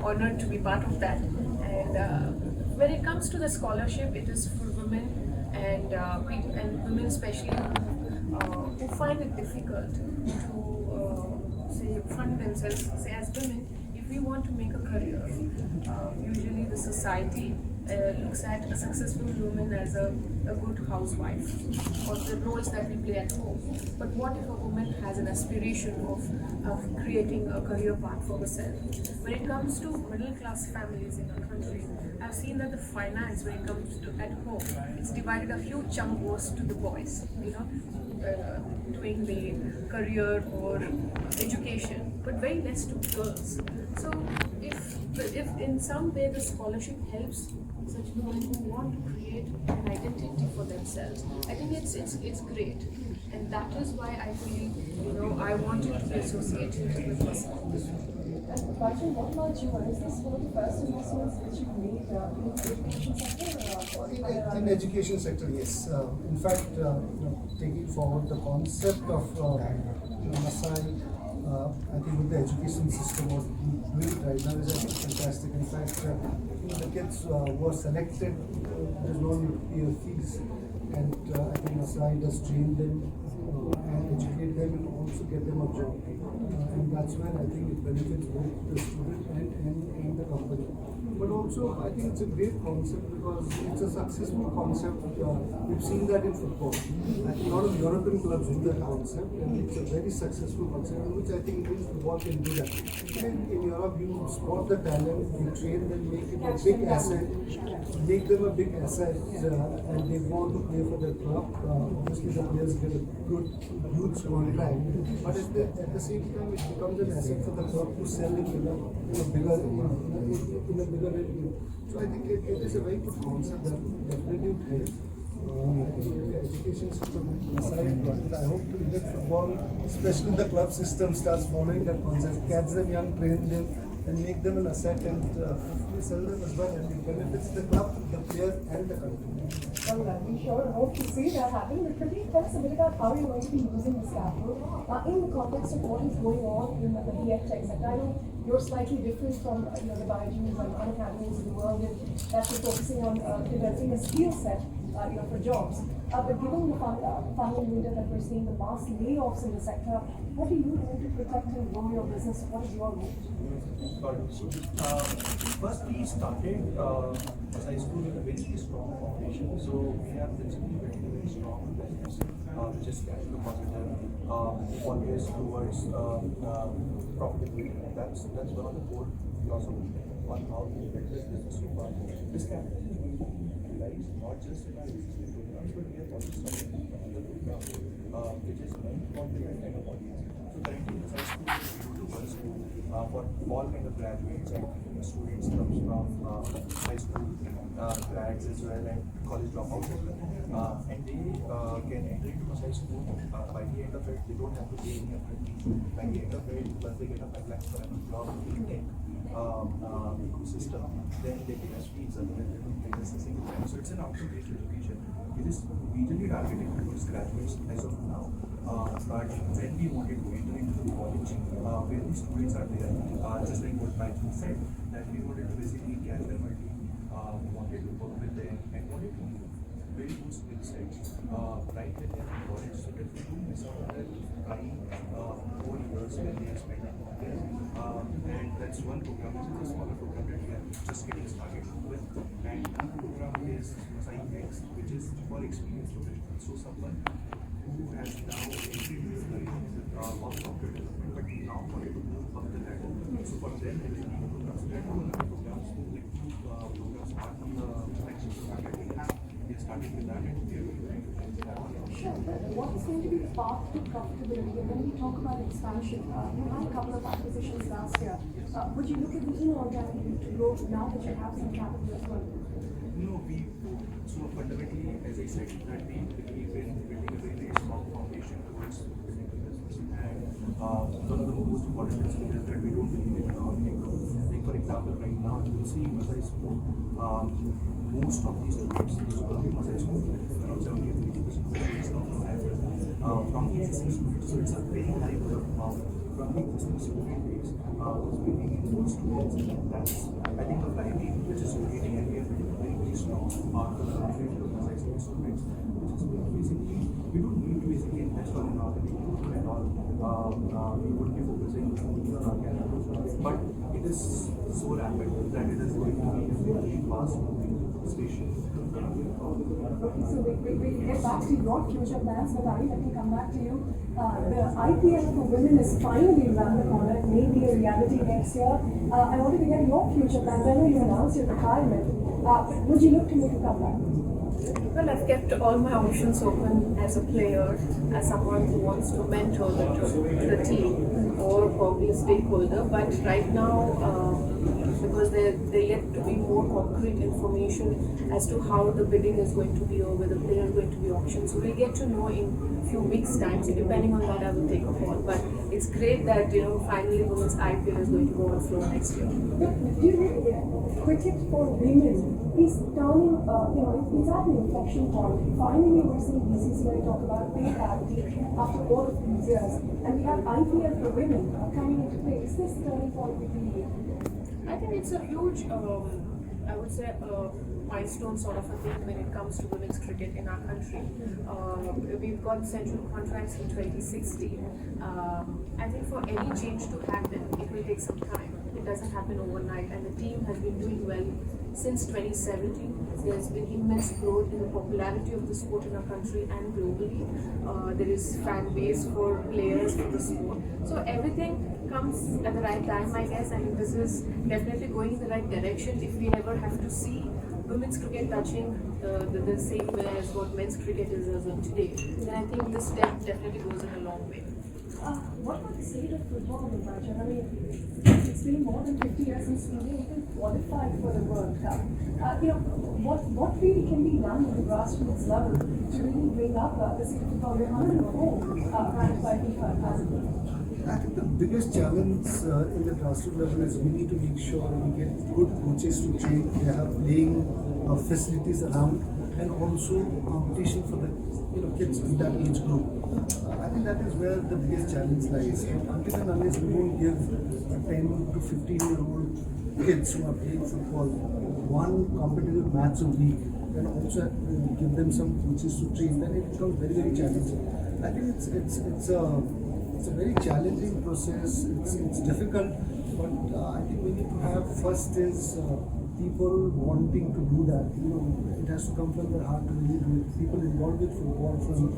honored to be part of that. And when it comes to the scholarship, it is for women and people, and women especially who find it difficult to say fund themselves. Say as women, if we want to make a career, usually the society looks at a successful woman as a good housewife or the roles that we play at home. But what if a woman has an aspiration of creating a career path for herself? When it comes to middle class families in our country, I've seen that the finance, when it comes to at home, it's divided, a huge chunk goes to the boys, doing the career or education, but very less to girls. So if in some way the scholarship helps such women who want to create an identity for themselves, I think it's great, and that is why I feel I wanted to be associated with this. Bhaichung, what about you? Is this one of the first investments that you made in the education sector? In the education sector, yes. In fact, taking forward the concept of Masai, I think with the education system was doing right now is fantastic. In fact, the kids were selected, there's no fees, and I think Masai does train them and educate them and also get them a job. And that's when I think it benefits both the student and the company. But also, I think it's a great concept because it's a successful concept. We've seen that in football. I think a lot of European clubs do that concept, and it's a very successful concept, which I think Indian football can do that. In Europe, you spot the talent, you train them, make it a big asset, make them a big asset, and they want to play for their club. Obviously, the players get a good, huge contract, but at the same time, it becomes an asset for the club to sell it in a bigger revenue. So I think it is a very good concept that definitely helps. The education system aside, I hope to get football, especially the club system, starts following that concept, catch them young, train them, and make them an asset, and hopefully sell them as well, and it benefits the club, the players, and the country. Well, we sure hope to see that happen. But Pradeep, tell us a bit about how you're going to be using this capital in the context of what is going on in the EdTech sector. I know you're slightly different from the Bhaichungs and other academies in the world, and that you're focusing on developing a skill set for jobs. But given the funding window that we're seeing, the mass layoffs in the sector, what are you doing to protect and grow your business? What is your role? First, we started Masai School with a very strong foundation. So we have principally built a very strong business, which is cash flow positive, always towards profitability. That's one of the core philosophies on how we build this business so far. This capital is going to be utilized not just in our existing programs, but we have also started another program which is meant for different kind of audience. So currently, Masai School is one school for all kind of graduates and students comes from high school grads as well and college dropouts as well. And they can enter into Masai School. By the end of it, they don't have to pay any upfront fees. By the end of it, once they get a 5 lakhs per annum job in tech ecosystem, then they pay us fees other than they don't pay us a single time. So it's an outcome-based education. It is majorly targeted towards graduates as of now. But when we wanted to enter into the college, where the students are there, just like what Bhaichung said, that we wanted to basically catch them early, wanted to work with them, and wanted to build those skill sets right when they're in college, so that they don't miss out on their prime 4 years when they are spending on there. And that's one program, which is a smaller program that we are just getting started with. And one program is Masai X, which is for experienced professionals. So someone who has now entered into the career of software development, but now wanted to move up the ladder. So for them, there will be programs. There are two programs, programs apart from the flagship program that we have. We are starting with that, and we are going to that one. Sure. What is going to be the path to profitability? And when we talk about expansion, you had a couple of acquisitions last year. Would you look at the inorganic route to grow now that you have some capital as well? No, so fundamentally, as I said, that we believe in building a very, very strong foundation towards building a business. And one of the most important things is that we don't believe in economic growth. Like for example, right now, you will see Masai School, most of these students used to be Masai School, around 70 to 80% of the students come from the existing students. So it's a very high word of mouth. from the existing student base, just bringing in more students, and that's, I think, the flywheel which is rotating, and we are building very, very strong community of Masai School students, which is basically, we don't need to basically invest on an organic growth and all. We would be focusing on organic growth, but it is so rapid that it is going to be a very fast moving station. So we'll get back to your future plans, but Ari, let me come back to you. The IPL for women is finally around the corner. It may be a reality next year. I wanted to get your future plans. I know you announced your retirement. Would you look to make a comeback? Well, I've kept all my options open as a player, as someone who wants to mentor the team, or probably a stakeholder. But right now, because there yet to be more concrete information as to how the bidding is going to be or whether the player is going to be auctioned. So we'll get to know in a few weeks' time. So depending on that, I will take a call. But it's great that finally women's IPL is going to go on floor next year. But do you really think cricket for women is turning, it's at an inflection point? Finally, we're seeing BCCI talk about pay parity after all of these years, and we have IPL for women coming into play. Is this turning point with the I think it's a huge, I would say, milestone sort of a thing when it comes to women's cricket in our country. We've got central contracts in 2016. I think for any change to happen, it will take some time. It doesn't happen overnight, and the team has been doing well since 2017. There's been immense growth in the popularity of the sport in our country and globally. There is fan base for players for the sport. So everything comes at the right time, I guess, and this is definitely going in the right direction. If we ever have to see women's cricket touching the same way as what men's cricket is as of today, then I think this step definitely goes in a long way. What about the state of football in Bhaichung? I mean, it's been more than 50 years since India even qualified for the World Cup. What really can be done at the grassroots level to really bring up the state of football? We're 104 ranked by FIFA as a group. I think the biggest challenge in the grassroots level is we need to make sure we get good coaches to train. They have playing facilities around, and also competition for the kids in that age group. I think that is where the biggest challenge lies. Until and unless we don't give 10 to 15-year-old kids who are playing football one competitive match a week, and also give them some coaches to train, then it becomes very, very challenging. I think it's a very challenging process. It's difficult, but I think we need to have first is people wanting to do that. It has to come from their heart to really do it. People involved with football from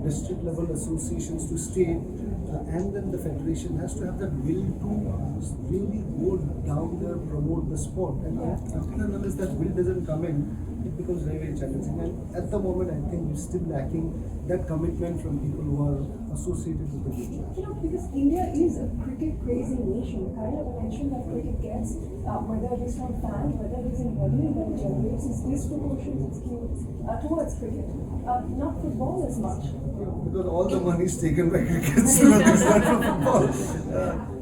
district level associations to state, and then the federation has to have that will to really go down there, promote the sport. And until and unless that will doesn't come in, it becomes very, very challenging. And at the moment, I think we're still lacking that commitment from people who are associated with the game. Because India is a cricket crazy nation. The kind of attention that cricket gets, whether it is from fans, whether it is in revenue that it generates, is disproportionately skewed towards cricket. Not football as much. Because all the money is taken by cricket, so it's not for football.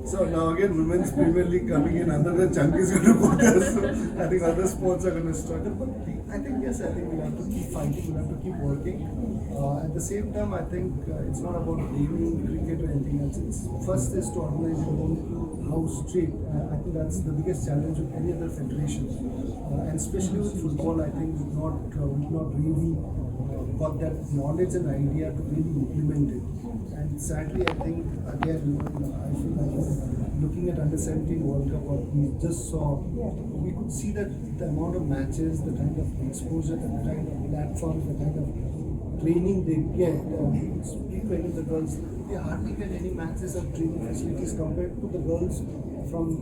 So now again, women's Premier League coming in, another chunk is going to go there. So I think other sports are going to struggle. But I think we'll have to keep fighting, we'll have to keep working. At the same time, I think it's not about blaming cricket or anything else. First is to organize your own house straight. I think that's the biggest challenge of any other federation. And especially with football, I think we've not really got that knowledge and idea to really implement it. And sadly, I think again, I feel like looking at under 17 World Cup, what we just saw, we could see that the amount of matches, the kind of exposure, the kind of platforms, the kind of training they get. Speak to any of the girls, they hardly get any matches or training facilities compared to the girls from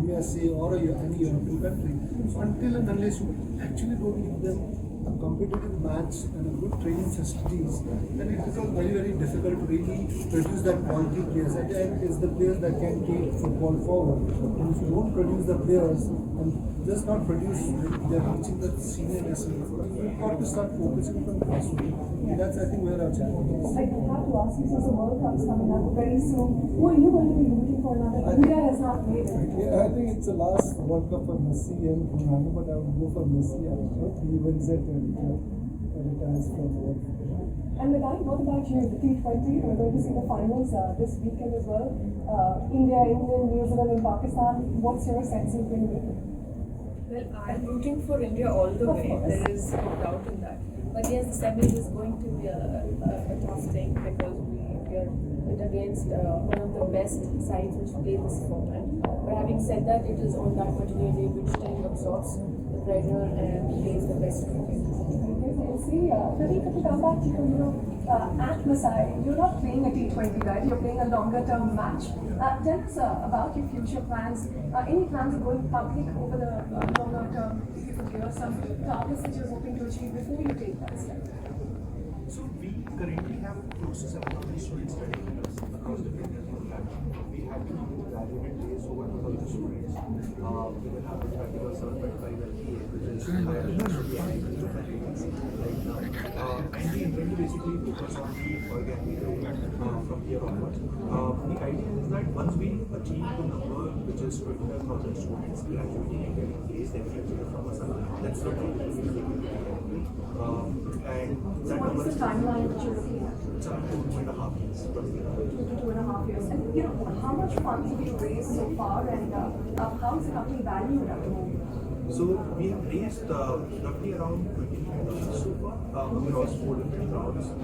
USA or any European country. So until and unless you actually don't give them a competitive match and a good training facilities, then it becomes very, very difficult to really produce that quality players. At the end, it's the players that can take football forward. And if you don't produce the players and just not produce, they're reaching the senior national, we've got to start focusing on grassroots. That's, I think, where our challenge is. I have to ask you, since the World Cup is coming up very soon, who are you going to be rooting for now that India has not made it? Yeah, I think it's the last World Cup for Messi and Ronaldo, but I would go for Messi. I hope he wins it and retires from World Cup. And Mithali, what about you? The T20, we're going to see the finals this weekend as well. India, England, New Zealand, and Pakistan. What's your sense of winning? Well, I'm rooting for India all the Of way. course. There is no doubt in that. But yes, the semis is going to be a tough thing because we are against one of the best sides which play this format. But having said that, it is on that particular day which team absorbs the pressure and plays the best cricket. We'll see. Pradeep, to come back to you, at Masai, you're not playing a T20, right? You're playing a longer term match. Tell us about your future plans. Any plans of going public over the longer term? If you could give us some targets that you're hoping to achieve before you take that step. So we currently have close to 7,000 students studying with us across different platforms. We have been doing graduate days over 2,000 students. We will have a 7.5 LPA, which is higher than the right now. And we intend to basically focus on the organic growth from here onwards. The idea is that once we achieve the number which is 25,000 students graduating and getting placed every from us, that's what we will be and that What is the timeline that you're looking at? it's around 2.5 years. 2 to 2.5 years. And how much funds have you raised so far, and how is the company valued at the moment? So we have raised roughly around 25,000 so far across 4 different rounds, and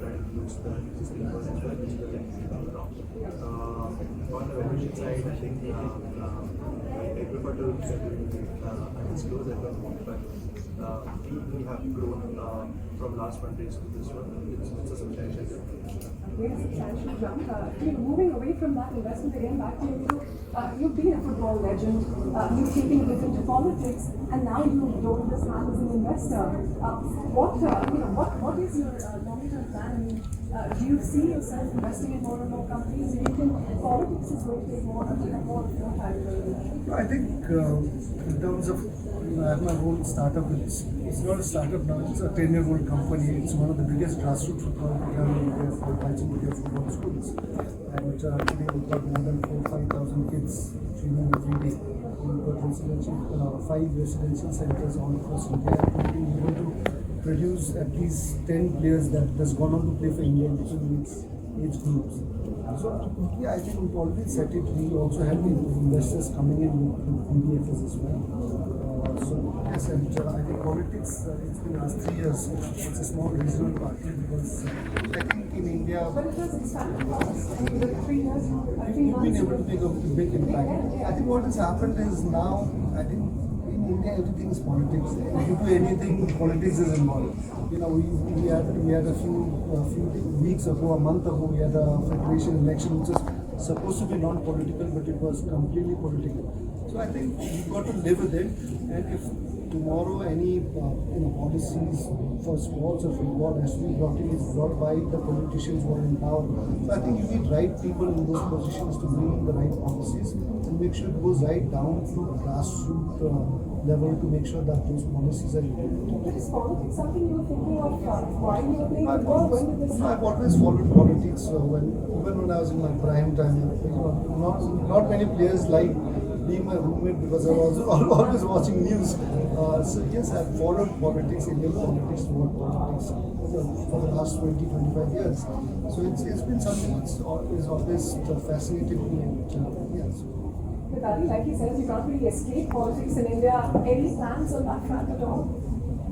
that includes the existing ones as well, which is the technical round. On the valuation side, I think I prefer to undisclosed at the moment, but we have grown from last fundraise to this one. It's a substantial jump. Very substantial jump. Moving away from that investment again, back to you. You've been a football legend. You've taken it into politics, and now you've joined this hand as an investor. What is your long-term plan? I mean, do you see yourself investing in more and more companies? Do you think politics is going to take more of your time? I think in terms of, I have my own startup. It's not a startup now, it's a 10-year-old company. It's one of the biggest grassroots football programs in India for Bhaichung Bhutia football schools. And today we've got more than 4,000-5,000 kids training every day. We've got 5 residential centers all across India. We've been able to produce at least 10 players that has gone on to play for India in different age groups. So yeah, I think we've already set it. We also have the investors coming in with PDFs as well. So yes, and I think politics, it's been last 3 years. It's a small regional party because I think in India But it has expanded fast. I mean, the 3 years, we've been able to make a big impact. I think what has happened is now, I think in India everything is politics. If you do anything, politics is involved. We had a few weeks ago, a month ago, we had a federation election which was supposed to be non-political, but it was completely political. So I think you've got to live with it, and if tomorrow any policies for sports or football has to be brought by the politicians who are in power. So I think you need right people in those positions to bring in the right policies and make sure it goes right down to grassroots level to make sure that those policies are implemented. Is politics something you were thinking of while you were playing football? When did this I've happen? always followed politics. Even when I was in my prime time, not many players like being my roommate because I was always watching news. So yes, I've followed politics, Indian politics, world politics for the last 20-25 years. So it's been something that's always fascinated me. And so. Mithali, like you said, you can't really escape politics in India. Any plans on that front at all?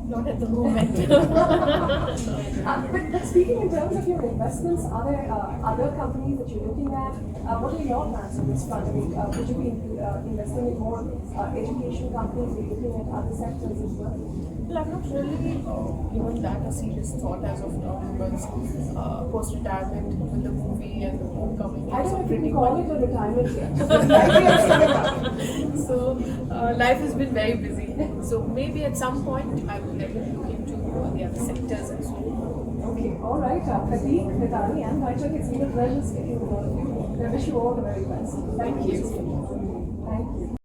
Not at the moment. But speaking in terms of your investments, are there other companies that you're looking at? What are your plans on this front? I mean, would you be investing in more education companies? Are you looking at other sectors as well? Well, I've not really given that a serious thought as of now because post-retirement with the movie and the homecoming. I don't know if you pretty can call much. it a retirement yet. So life has been very busy. So maybe at some point I will definitely look into the other sectors and so on. Okay, all right. Pradeep, Mithali, and Bhaichung, it's been a pleasure speaking with all of you. I wish you all the very best. Thank you. Thank you.